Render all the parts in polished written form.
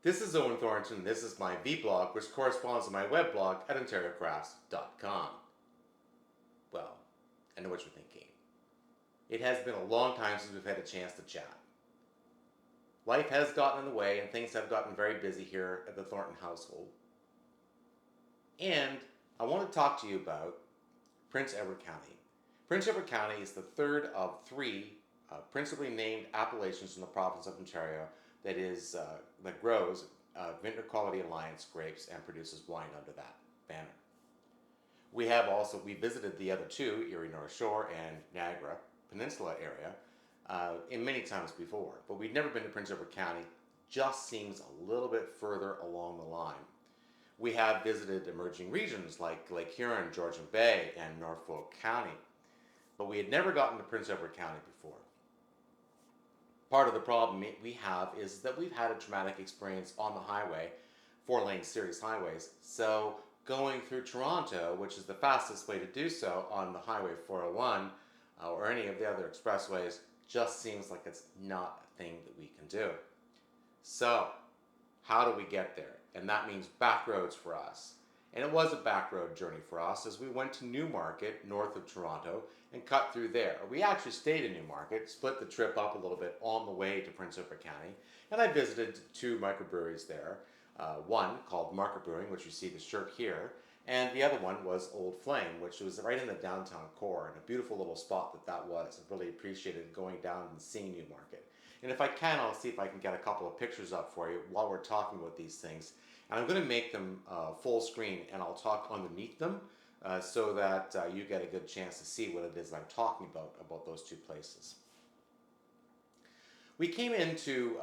This is Owen Thornton. This is my vblog, which corresponds to my weblog at OntarioCrafts.com. Well, I know what you're thinking. It has been a long time since we've had a chance to chat. Life has gotten in the way and things have gotten very busy here at the Thornton household. And I want to talk to you about Prince Edward County. Prince Edward County is the third of three principally named appellations in the province of Ontario that grows Vintner Quality Alliance grapes and produces wine under that banner. We visited the other two, Erie North Shore and Niagara Peninsula area, in many times before, but we'd never been to Prince Edward County. Just seems a little bit further along the line. We have visited emerging regions like Lake Huron, Georgian Bay, and Norfolk County, but we had never gotten to Prince Edward County before. Part of the problem we have is that we've had a traumatic experience on the highway, 4-lane series highways. So going through Toronto, which is the fastest way to do so on the Highway 401 or any of the other expressways, just seems like it's not a thing that we can do. So how do we get there? And that means back roads for us. And it was a back road journey for us as we went to Newmarket, north of Toronto, and cut through there. We actually stayed in Newmarket, split the trip up a little bit on the way to Prince Edward County, and I visited two microbreweries there. One called Market Brewing, which you see the shirt here, and the other one was Old Flame, which was right in the downtown core, and a beautiful little spot that was. I really appreciated going down and seeing Newmarket. And if I can, I'll see if I can get a couple of pictures up for you while we're talking about these things. And I'm going to make them full screen, and I'll talk underneath them so that you get a good chance to see what it is I'm talking about those two places. We came into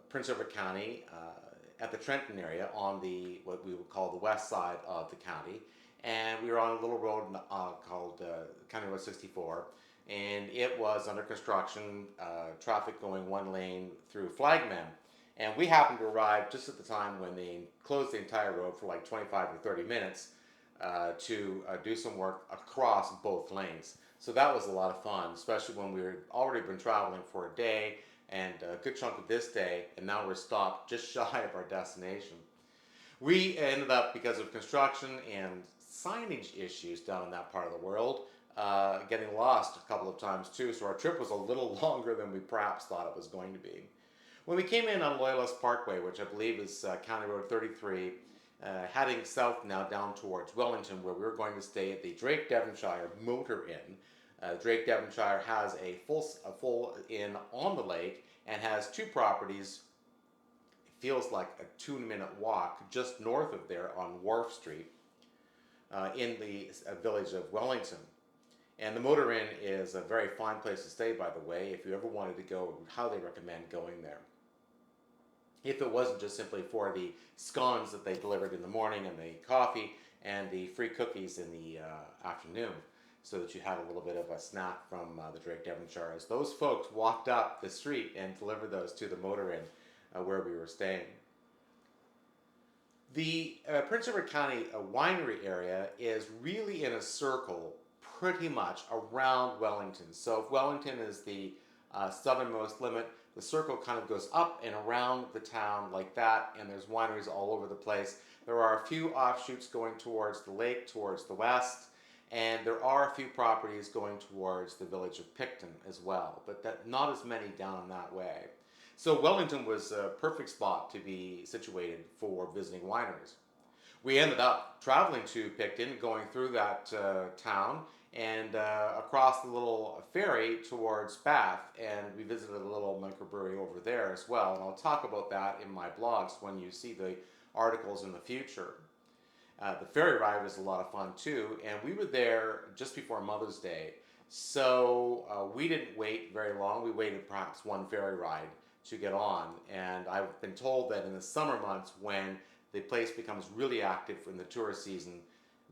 Prince Edward County at the Trenton area on what we would call the west side of the county, and we were on a little road called County Road 64, and it was under construction, traffic going one lane through Flagman. And we happened to arrive just at the time when they closed the entire road for like 25 or 30 minutes to do some work across both lanes. So that was a lot of fun, especially when we were already been traveling for a day and a good chunk of this day, and now we're stopped just shy of our destination. We ended up, because of construction and signage issues down in that part of the world, getting lost a couple of times too, so our trip was a little longer than we perhaps thought it was going to be. When we came in on Loyalist Parkway, which I believe is County Road 33, heading south now down towards Wellington, where we were going to stay at the Drake Devonshire Motor Inn. Drake Devonshire has a full inn on the lake and has two properties. It feels like a 2-minute walk just north of there on Wharf Street in the village of Wellington. And the Motor Inn is a very fine place to stay, by the way. If you ever wanted to go, I would highly recommend going there. If it wasn't just simply for the scones that they delivered in the morning and the coffee and the free cookies in the afternoon, so that you had a little bit of a snack from the Drake Devonshire, as those folks walked up the street and delivered those to the Motor Inn where we were staying. The Prince Edward County winery area is really in a circle pretty much around Wellington. So if Wellington is the southernmost limit, the circle kind of goes up and around the town like that, and there's wineries all over the place. There are a few offshoots going towards the lake, towards the west, and there are a few properties going towards the village of Picton as well, but not as many down that way. So Wellington was a perfect spot to be situated for visiting wineries. We ended up traveling to Picton, going through that town, and across the little ferry towards Bath, and we visited a little microbrewery over there as well, and I'll talk about that in my blogs when you see the articles in the future. The ferry ride was a lot of fun too, and we were there just before Mother's Day, so we didn't wait very long. We waited perhaps one ferry ride to get on, and I've been told that in the summer months, when the place becomes really active in the tourist season,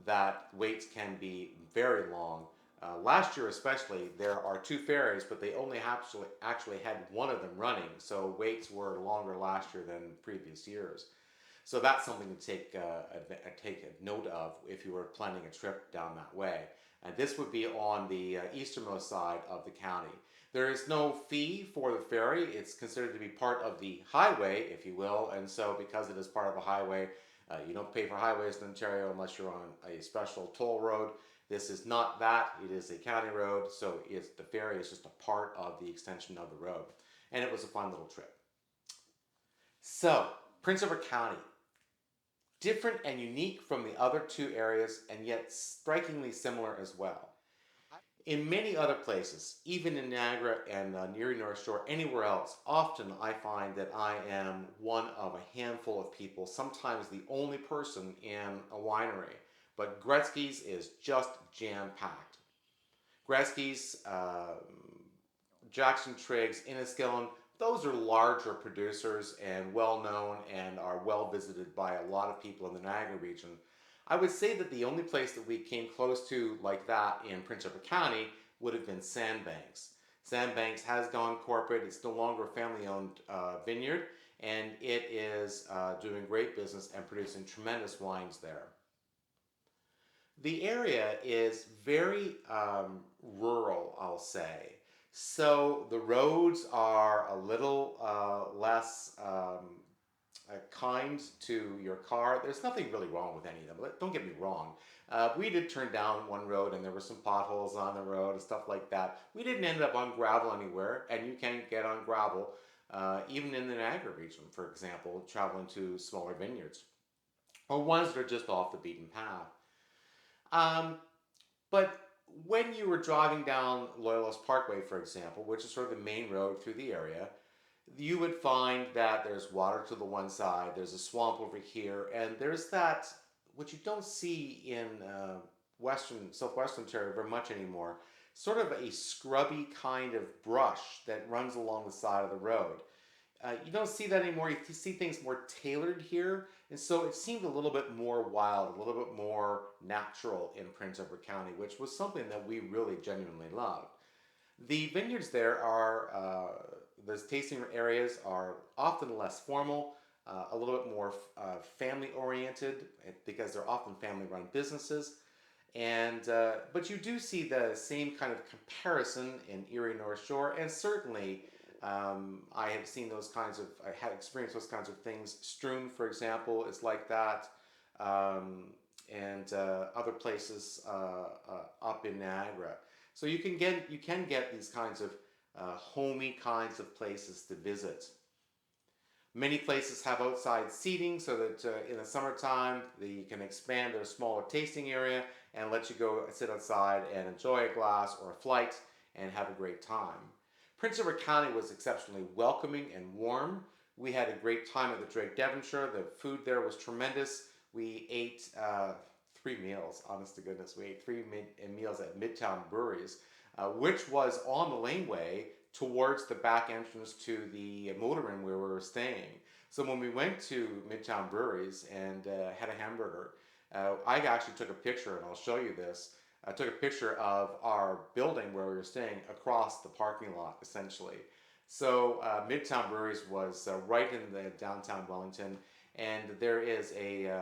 that waits can be very long. Last year especially, there are two ferries, but they only actually had one of them running, so waits were longer last year than previous years. So that's something to take a note of if you were planning a trip down that way. And this would be on the easternmost side of the county. There is no fee for the ferry. It's considered to be part of the highway, if you will. And so, because it is part of the highway, you don't pay for highways in Ontario unless you're on a special toll road. This is not that. It is a county road, so the ferry is just a part of the extension of the road. And it was a fun little trip. So, Prince Edward County, different and unique from the other two areas, and yet strikingly similar as well. In many other places, even in Niagara and near North Shore, anywhere else, often I find that I am one of a handful of people, sometimes the only person in a winery. But Gretzky's is just jam packed. Gretzky's, Jackson Triggs, Inniskillen, those are larger producers and well known and are well visited by a lot of people in the Niagara region. I would say that the only place that we came close to like that in Prince Edward County would have been Sandbanks. Sandbanks has gone corporate. It's no longer a family-owned vineyard, and it is doing great business and producing tremendous wines there. The area is very rural, I'll say. So the roads are a little less kind to your car. There's nothing really wrong with any of them. Don't get me wrong. We did turn down one road and there were some potholes on the road and stuff like that. We didn't end up on gravel anywhere, and you can get on gravel even in the Niagara region, for example, traveling to smaller vineyards or ones that are just off the beaten path. Um, but when you were driving down Loyalist Parkway, for example, which is sort of the main road through the area, you would find that there's water to the one side, there's a swamp over here, and there's that, which you don't see in southwestern Ontario very much anymore, sort of a scrubby kind of brush that runs along the side of the road. You don't see that anymore. You see things more tailored here. And so it seemed a little bit more wild, a little bit more natural in Prince Edward County, which was something that we really genuinely loved. The vineyards there are, the tasting areas are often less formal, a little bit more family oriented because they're often family run businesses. And but you do see the same kind of comparison in Erie North Shore, and certainly I have seen I had experienced those kinds of things. Stroon, for example, is like that, and other places up in Niagara. So you can get these kinds of homey kinds of places to visit. Many places have outside seating so that in the summertime you can expand their smaller tasting area and let you go sit outside and enjoy a glass or a flight and have a great time. Prince Edward County was exceptionally welcoming and warm. We had a great time at the Drake Devonshire. The food there was tremendous. We ate 3 meals, honest to goodness. We ate meals at Midtown Breweries, which was on the laneway towards the back entrance to the motor inn where we were staying. So when we went to Midtown Breweries and had a hamburger, I actually took a picture, and I'll show you this. I took a picture of our building where we were staying across the parking lot, essentially. So Midtown Breweries was right in the downtown Wellington, and there is a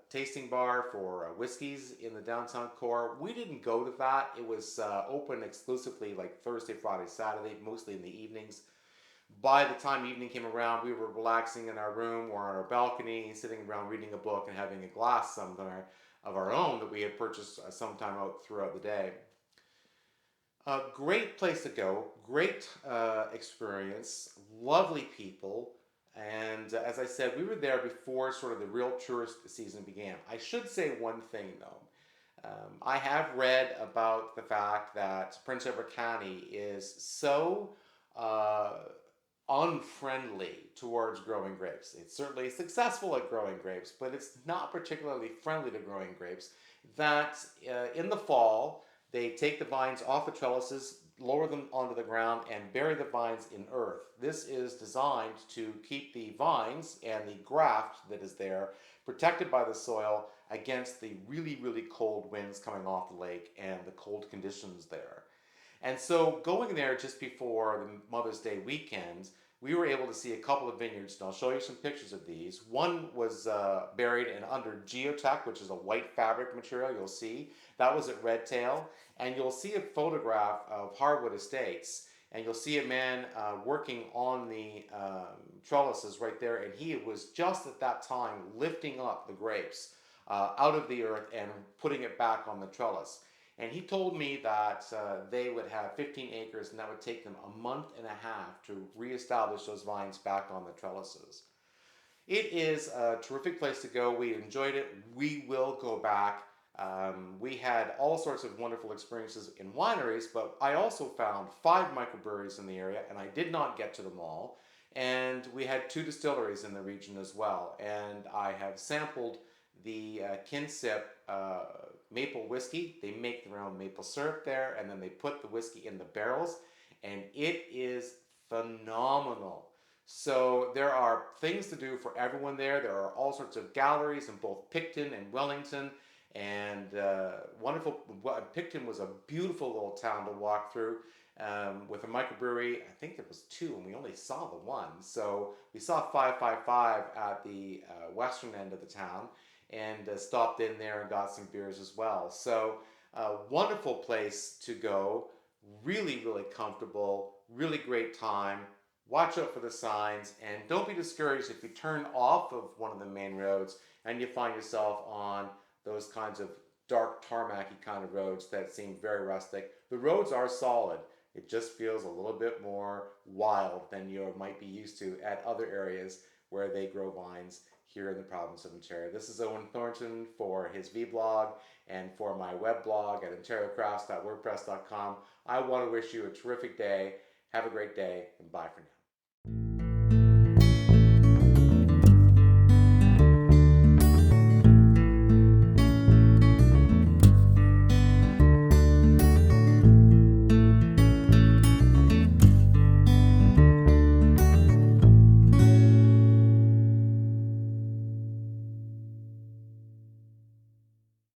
tasting bar for whiskeys in the downtown core. We didn't go to that. It was open exclusively like Thursday, Friday, Saturday, mostly in the evenings. By the time evening came around, we were relaxing in our room or on our balcony, sitting around reading a book and having a glass somewhere of our own that we had purchased sometime out throughout the day. A great place to go, great experience, lovely people, and as I said, we were there before sort of the real tourist season began. I should say one thing though. I have read about the fact that Prince Edward County is so unfriendly towards growing grapes. It's certainly successful at growing grapes, but it's not particularly friendly to growing grapes. That in the fall, they take the vines off the trellises, lower them onto the ground, and bury the vines in earth. This is designed to keep the vines and the graft that is there protected by the soil against the really, really cold winds coming off the lake and the cold conditions there. And so going there just before the Mother's Day weekend, we were able to see a couple of vineyards, and I'll show you some pictures of these. One was buried in under geotech, which is a white fabric material. You'll see that was at Red Tail, and you'll see a photograph of Harwood Estates, and you'll see a man working on the trellises right there, and he was just at that time lifting up the grapes out of the earth and putting it back on the trellis. And he told me that they would have 15 acres and that would take them a month and a half to reestablish those vines back on the trellises. It is a terrific place to go. We enjoyed it. We will go back. We had all sorts of wonderful experiences in wineries, but I also found 5 microbreweries in the area, and I did not get to them all. And we had 2 distilleries in the region as well. And I have sampled the Kinsip maple whiskey. They make their own maple syrup there, and then they put the whiskey in the barrels, and it is phenomenal. So there are things to do for everyone there. There are all sorts of galleries in both Picton and Wellington, and wonderful. Picton was a beautiful little town to walk through. With a microbrewery, I think there was 2, and we only saw the one. So we saw 555 at the western end of the town, and stopped in there and got some beers as well. So wonderful place to go, really, really comfortable, really great time. Watch out for the signs, and don't be discouraged if you turn off of one of the main roads and you find yourself on those kinds of dark tarmacy kind of roads that seem very rustic. The roads are solid. It just feels a little bit more wild than you might be used to at other areas where they grow vines here in the province of Ontario. This is Owen Thornton for his vblog and for my web blog at ontariocrafts.wordpress.com. I want to wish you a terrific day. Have a great day, and bye for now.